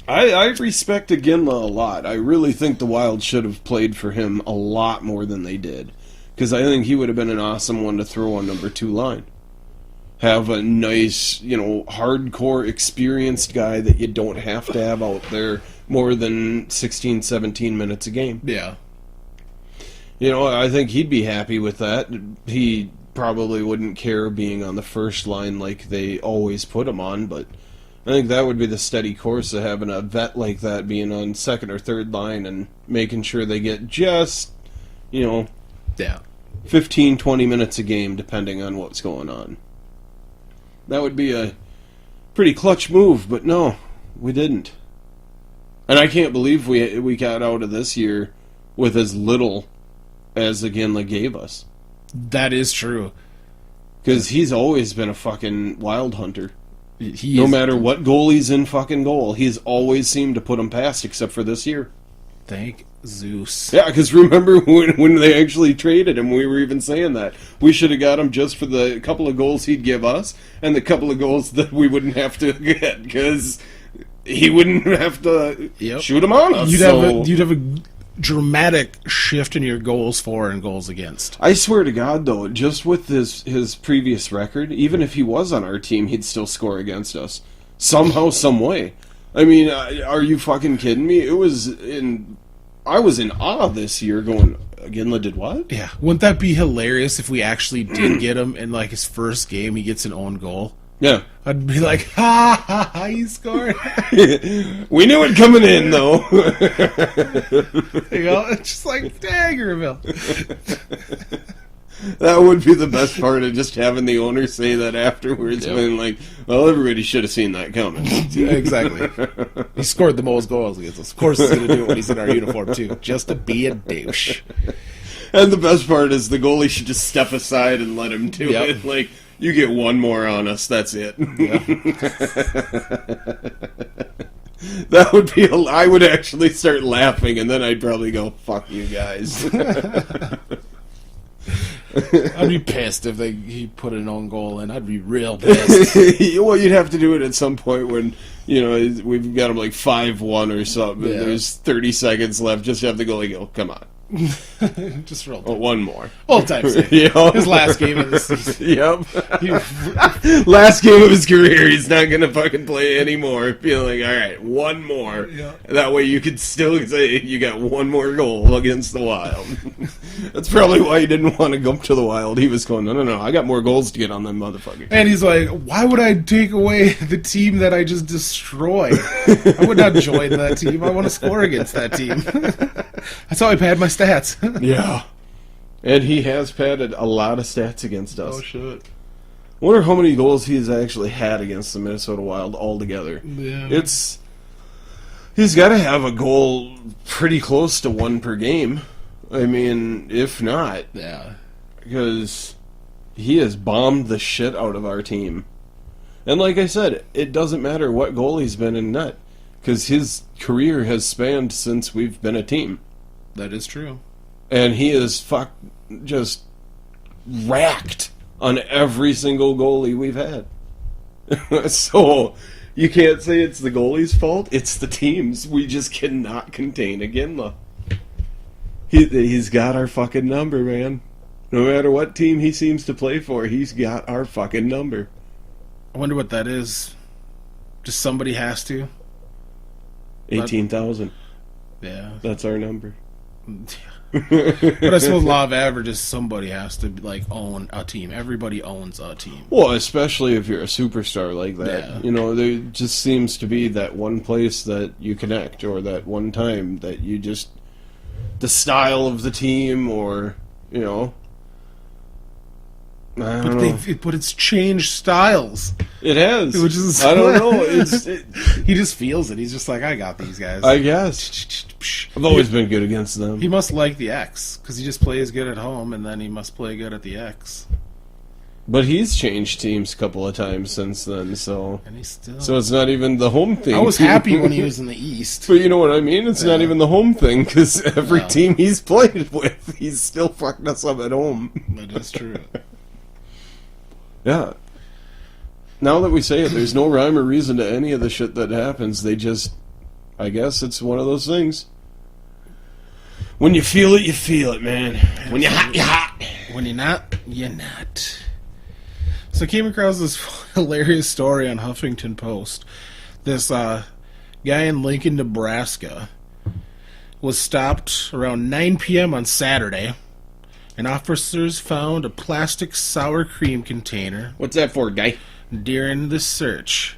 S2: I respect Ginla a lot. I really think the Wild should have played for him a lot more than they did. Because I think he would have been an awesome one to throw on number 2 line. Have a nice, hardcore, experienced guy that you don't have to have out there more than 16, 17 minutes a game.
S1: Yeah.
S2: I think he'd be happy with that. He probably wouldn't care being on the first line like they always put him on, but I think that would be the steady course of having a vet like that being on second or third line and making sure they get just, 15, 20 minutes a game depending on what's going on. That would be a pretty clutch move, but no, we didn't. And I can't believe we got out of this year with as little as Ginla gave us.
S1: That is true.
S2: Because he's always been a fucking Wild hunter. No matter what goalie's in fucking goal, he's always seemed to put him past, except for this year.
S1: Thank Zeus.
S2: Yeah, because remember when they actually traded him, we were even saying that. We should have got him just for the couple of goals he'd give us, and the couple of goals that we wouldn't have to get, because he wouldn't have to shoot him on us.
S1: You'd have a dramatic shift in your goals for and goals against.
S2: I swear to God, though, just with his previous record, even if he was on our team, he'd still score against us. Somehow, some way. I mean, are you fucking kidding me? I was in awe this year going, Ginla did what?
S1: Yeah. Wouldn't that be hilarious if we actually did get him in, like, his first game, he gets an own goal?
S2: Yeah.
S1: I'd be like, ha, ha, ha, he scored.
S2: We knew it coming in, though.
S1: It's just like, Daggerville.
S2: That would be the best part of just having the owner say that afterwards.
S1: Yep.
S2: When, like, well, everybody should have seen that coming.
S1: Yeah, exactly. He scored the most goals against us. Of course he's going to do it when he's in our uniform, too. Just to be a douche.
S2: And the best part is the goalie should just step aside and let him do it. Like, you get one more on us, that's it.
S1: Yeah.
S2: That would be... I would actually start laughing, and then I'd probably go, fuck you guys.
S1: I'd be pissed if he put an own goal in. I'd be real pissed.
S2: Well, you'd have to do it at some point when, we've got them like 5-1 or something.
S1: Yeah.
S2: And there's 30 seconds left. Just have the goalie go, come on.
S1: Just real
S2: Oh, one more.
S1: old times.
S2: Yep.
S1: His last game of the season.
S2: Yep. Last game of his career, he's not going to fucking play anymore. Feeling, all right, one more.
S1: Yeah.
S2: That way you could still say you got one more goal against the Wild. That's probably why he didn't want to go to the Wild. He was going, no, I got more goals to get on them motherfuckers.
S1: And he's like, why would I take away the team that I just destroyed? I would not join that team. I want to score against that team. That's how I pad my stats.
S2: Yeah. And he has padded a lot of stats against us.
S1: Oh, shit.
S2: I wonder how many goals he has actually had against the Minnesota Wild altogether.
S1: Yeah.
S2: He's got to have a goal pretty close to one per game. I mean, if not.
S1: Yeah.
S2: Because he has bombed the shit out of our team. And like I said, it doesn't matter what goal he's been in net. Because his career has spanned since we've been a team.
S1: That is true.
S2: And he is just racked on every single goalie we've had. So, you can't say it's the goalie's fault. It's the team's. We just cannot contain Iginla. He's got our fucking number, man. No matter what team he seems to play for, he's got our fucking number.
S1: I wonder what that is. Just somebody has to.
S2: 18,000.
S1: Yeah.
S2: That's our number.
S1: But I suppose law of averages, somebody has to own a team. Everybody owns a team.
S2: Well, especially if you're a superstar like that.
S1: Yeah.
S2: There just seems to be that one place that you connect, or that one time that you just... the style of the team, or, I don't know.
S1: But it's changed styles.
S2: It has.
S1: Which is,
S2: I don't know.
S1: He just feels it. He's just like, I got these guys.
S2: I guess. I've always been good against them.
S1: He must like the X, because he just plays good at home, and then he must play good at the X.
S2: But he's changed teams a couple of times since then, so...
S1: And he's still...
S2: So it's not even the home thing.
S1: I was happy when he was in the East.
S2: But you know what I mean? It's not even the home thing, because every team he's played with, he's still fucked us up at home.
S1: That is true.
S2: Yeah. Now that we say it, there's no rhyme or reason to any of the shit that happens. They just... I guess it's one of those things. When you feel it, you feel it, man. When you're hot, you're hot.
S1: When you're not, you're not. So I came across this hilarious story on Huffington Post. This guy in Lincoln, Nebraska was stopped around 9 p.m. on Saturday, and officers found a plastic sour cream container.
S2: What's that for, guy?
S1: During the search.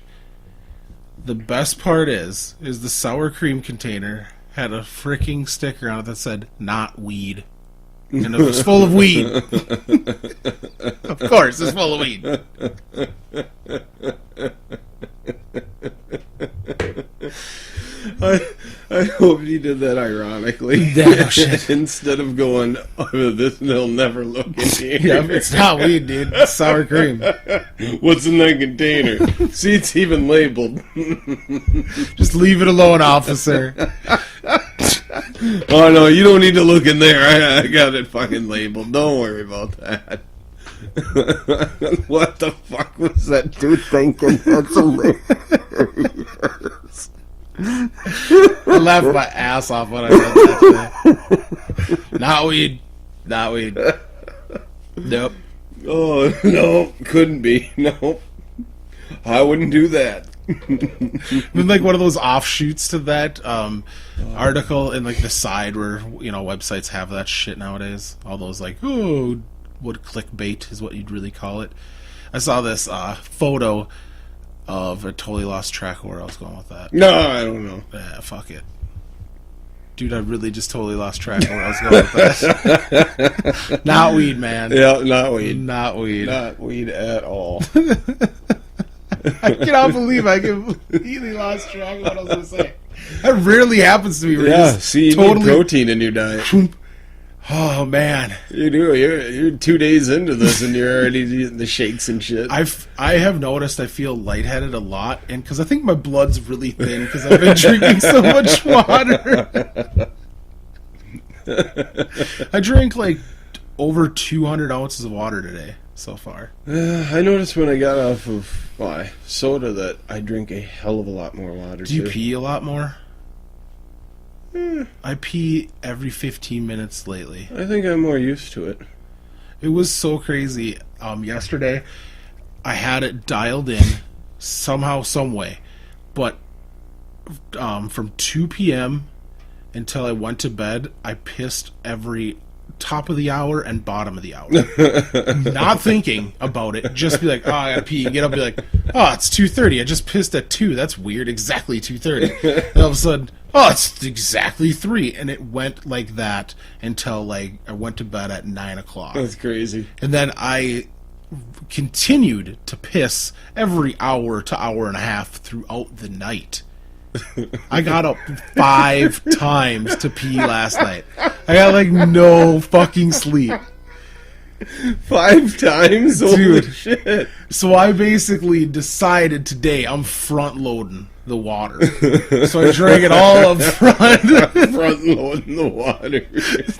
S1: The best part is the sour cream container had a freaking sticker on it that said, "Not weed." And it was full of weed. Of course, it's full of weed.
S2: I hope he did that ironically.
S1: Yeah, shit.
S2: Instead of going, they'll never look in here.
S1: Yeah, it's not weed, dude. It's sour cream.
S2: What's in that container? See, it's even labeled.
S1: Just leave it alone, officer.
S2: Oh, no, you don't need to look in there. I got it fucking labeled. Don't worry about that. What the fuck was that dude thinking? That's hilarious.
S1: I laughed my ass off when I read that shit. Not weed. Not weed. Nope.
S2: Oh, no, couldn't be. No. I wouldn't do that.
S1: Been like one of those offshoots to that article in like the side where websites have that shit nowadays. All those like, oh, what clickbait is what you'd really call it. I saw this photo of... I totally lost track of where I was going with that.
S2: No, I don't know.
S1: Yeah, fuck it. Dude, I really just totally lost track of where I was going with that. Not weed, man.
S2: Yeah, not weed.
S1: Not weed.
S2: Not weed at all.
S1: I cannot believe I completely lost track of what I was going to say. That rarely happens to me.
S2: See, you need protein in your diet.
S1: Oh, man.
S2: You do. You're 2 days into this and you're already eating the shakes and shit.
S1: I have noticed I feel lightheaded a lot, and because I think my blood's really thin because I've been drinking so much water. I drink like over 200 ounces of water today so far.
S2: I noticed when I got off of soda that I drink a hell of a lot more water.
S1: Do you pee a lot more?
S2: Eh,
S1: I pee every 15 minutes lately.
S2: I think I'm more used to it.
S1: It was so crazy. Yesterday, I had it dialed in somehow, some way, but from 2 p.m. until I went to bed, I pissed every top of the hour and bottom of the hour. Not thinking about it, just be like, oh, I gotta pee. Get up and be like, oh, it's 2:30. I just pissed at 2. That's weird. Exactly 2:30. And all of a sudden, oh, it's exactly 3. And it went like that until I went to bed at 9 o'clock.
S2: That's crazy.
S1: And then I continued to piss every hour to hour and a half throughout the night. I got up 5 times to pee last night. I got no fucking sleep.
S2: 5 times? Holy
S1: Dude.
S2: shit.
S1: So I basically decided today I'm front loading the water. So I drank it all up front.
S2: Front loading the water.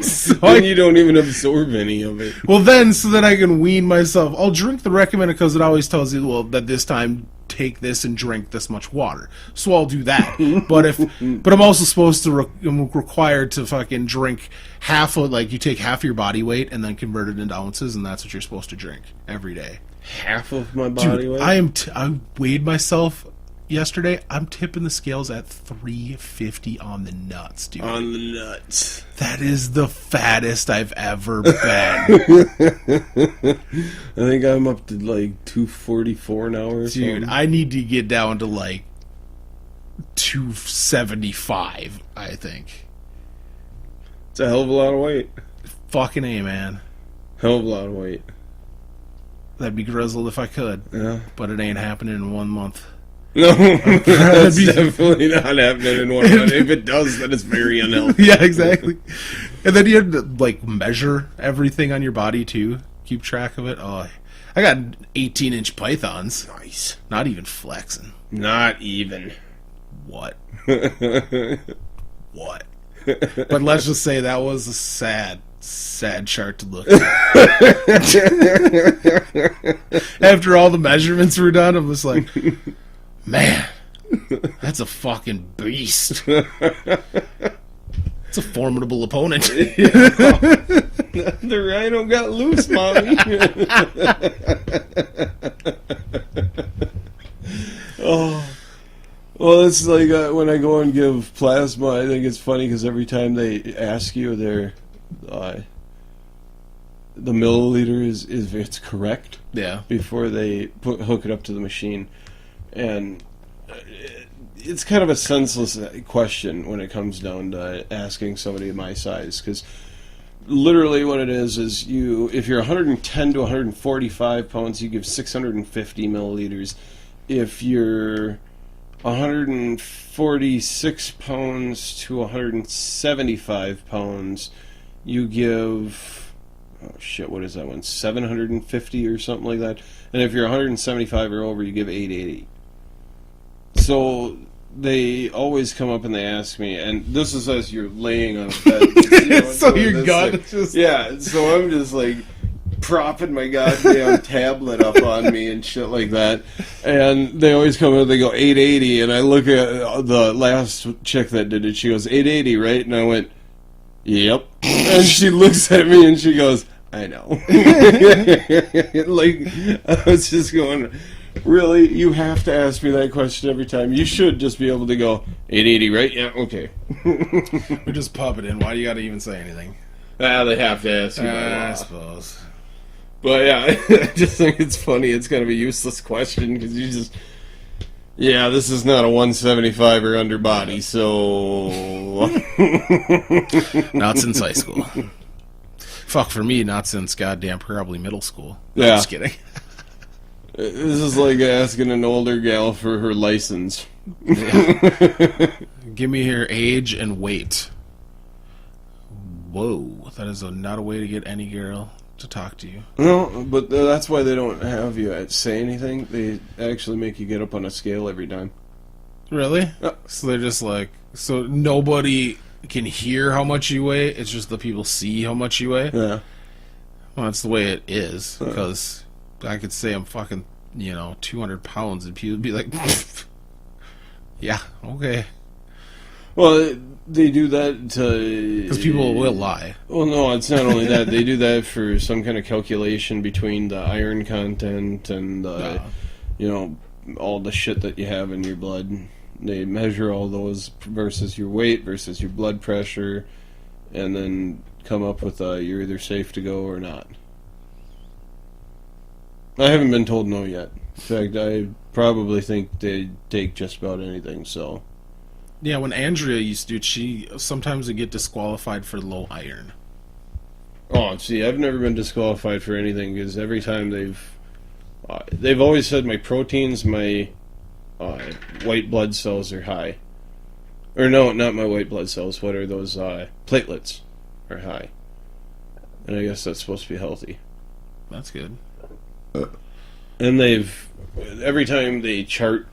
S1: So
S2: Then you don't even absorb any of it.
S1: Well, so that I can wean myself. I'll drink the recommended because it always tells you, well, that this time take this and drink this much water. So I'll do that. But I'm also supposed to, I'm required to fucking drink half of, you take half your body weight and then convert it into ounces, and that's what you're supposed to drink every day.
S2: Half of my body weight?
S1: I weighed myself yesterday. I'm tipping the scales at 350 on the nuts, dude.
S2: On the nuts.
S1: That is the fattest I've ever been.
S2: I think I'm up to 244 now or something.
S1: Dude, I need to get down to 275, I think.
S2: It's a hell of a lot of weight.
S1: Fucking A, man.
S2: Hell of a lot of weight.
S1: That'd be grizzled if I could.
S2: Yeah.
S1: But it ain't happening in 1 month.
S2: No, that's definitely not happening in 1 month. If it does, then it's very unhealthy.
S1: Yeah, exactly. And then you have to measure everything on your body too. Keep track of it. Oh, I got 18-inch pythons.
S2: Nice.
S1: Not even flexing.
S2: Not even.
S1: What? What? But let's just say that was a sad chart to look at. After all the measurements were done, I'm just like, man, that's a fucking beast. It's a formidable opponent.
S2: The rhino got loose, mommy. Oh. Well, it's like when I go and give plasma, I think it's funny because every time they ask you the milliliter is if it's correct.
S1: Yeah.
S2: Before they hook it up to the machine. And it's kind of a senseless question when it comes down to asking somebody my size, because literally what it is if you're 110 to 145 pounds, you give 650 milliliters. If you're 146 pounds to 175 pounds, you give, oh shit, what is that one? 750 or something like that. And if you're 175 or over, you give 880. So they always come up and they ask me, and this is as you're laying on a bed.
S1: So your gut just...
S2: Yeah, so I'm just propping my goddamn tablet up on me and shit like that. And they always come in, they go 880, and I look at the last chick that did it, she goes, 880, right? And I went, yep. And she looks at me and she goes, I know. I was just going, really? You have to ask me that question every time. You should just be able to go, 880, right? Yeah, okay.
S1: We just pop it in. Why do you got to even say anything?
S2: They have to ask you by law.
S1: I suppose.
S2: But yeah, I just think it's funny. It's kind of a useless question because you just... Yeah, this is not a 175 or under body, so...
S1: Not since high school. Fuck, for me, not since goddamn probably middle school.
S2: Yeah.
S1: I'm just kidding.
S2: This is like asking an older gal for her license.
S1: Yeah. Give me her age and weight. Whoa, that is not a way to get any girl to talk to you.
S2: No, but that's why they don't have you say anything. They actually make you get up on a scale every time.
S1: Really?
S2: Yeah.
S1: So they're just so nobody can hear how much you weigh, it's just the people see how much you weigh?
S2: Yeah.
S1: Well, that's the way it is, because I could say I'm fucking, 200 pounds, and people would be like, yeah, okay.
S2: Well, they do that to...
S1: Because people will lie.
S2: Well, no, it's not only that. They do that for some kind of calculation between the iron content and, all the shit that you have in your blood. They measure all those versus your weight, versus your blood pressure, and then come up with you're either safe to go or not. I haven't been told no yet. In fact, I probably think they take just about anything, so...
S1: Yeah, when Andrea used to do it, she sometimes would get disqualified for low iron.
S2: Oh, see, I've never been disqualified for anything, because every time they've always said my proteins, my white blood cells are high. Or no, not my white blood cells. What are those? Platelets are high. And I guess that's supposed to be healthy.
S1: That's good.
S2: And every time they chart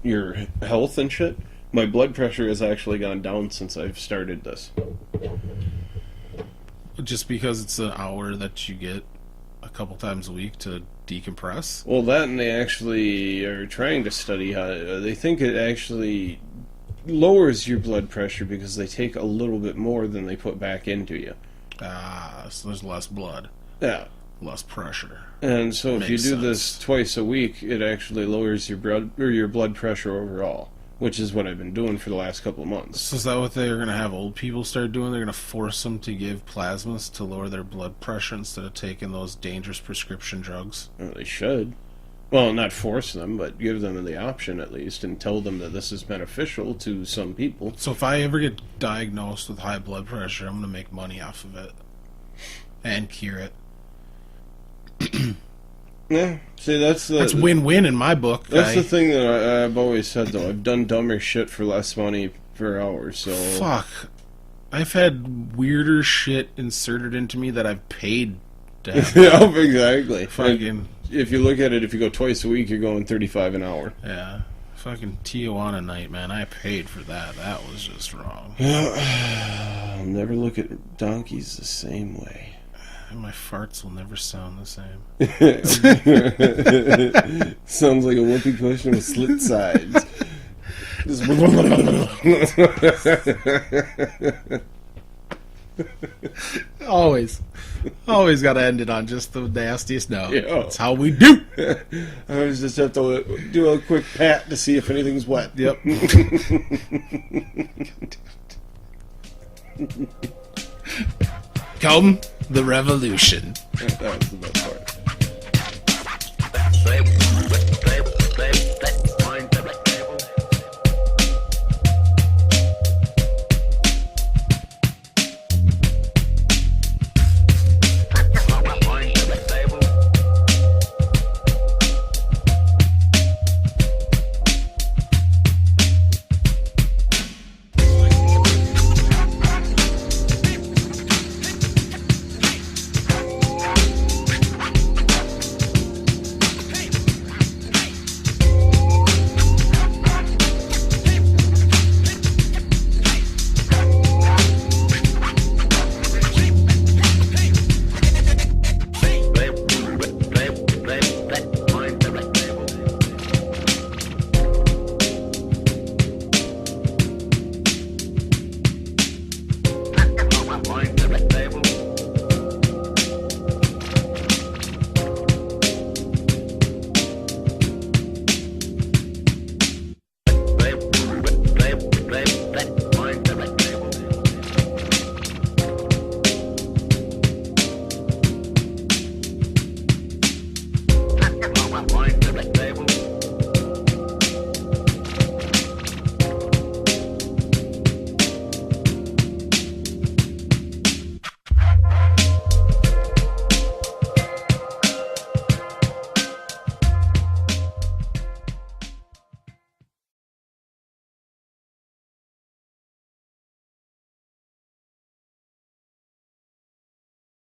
S2: your health and shit, my blood pressure has actually gone down since I've started this.
S1: Just because it's an hour that you get a couple times a week to decompress?
S2: Well, that, and they actually are trying to study how... they think it actually lowers your blood pressure because they take a little bit more than they put back into you.
S1: So there's less blood.
S2: Yeah.
S1: Less pressure.
S2: And so if you
S1: Makes
S2: do
S1: sense.
S2: this twice a week, it actually lowers your blood pressure overall, which is what I've been doing for the last couple of months.
S1: So is that what they're going to have old people start doing? They're going to force them to give plasmas to lower their blood pressure instead of taking those dangerous prescription drugs?
S2: Well, they should. Well, not force them, but give them the option at least, and tell them that this is beneficial to some people.
S1: So if I ever get diagnosed with high blood pressure, I'm going to make money off of it. And cure it.
S2: Yeah, see, that's
S1: win-win in my book.
S2: That's the thing that I've always said, though. I've done dumber shit for less money per hour, so...
S1: Fuck. I've had weirder shit inserted into me that I've paid to have.
S2: Yeah, exactly.
S1: Fucking...
S2: If you look at it, if you go twice a week, you're going $35 an hour.
S1: Yeah. Fucking Tijuana night, man. I paid for that. That was just wrong.
S2: I'll never look at donkeys the same way.
S1: And my farts will never sound the same.
S2: Sounds like a whoopee cushion with slit sides. Just
S1: Always got to end it on just the nastiest note.
S2: Yeah.
S1: That's how we do.
S2: I always just have to do a quick pat to see if anything's wet.
S1: Yep. Come the revolution.
S2: That was the best part.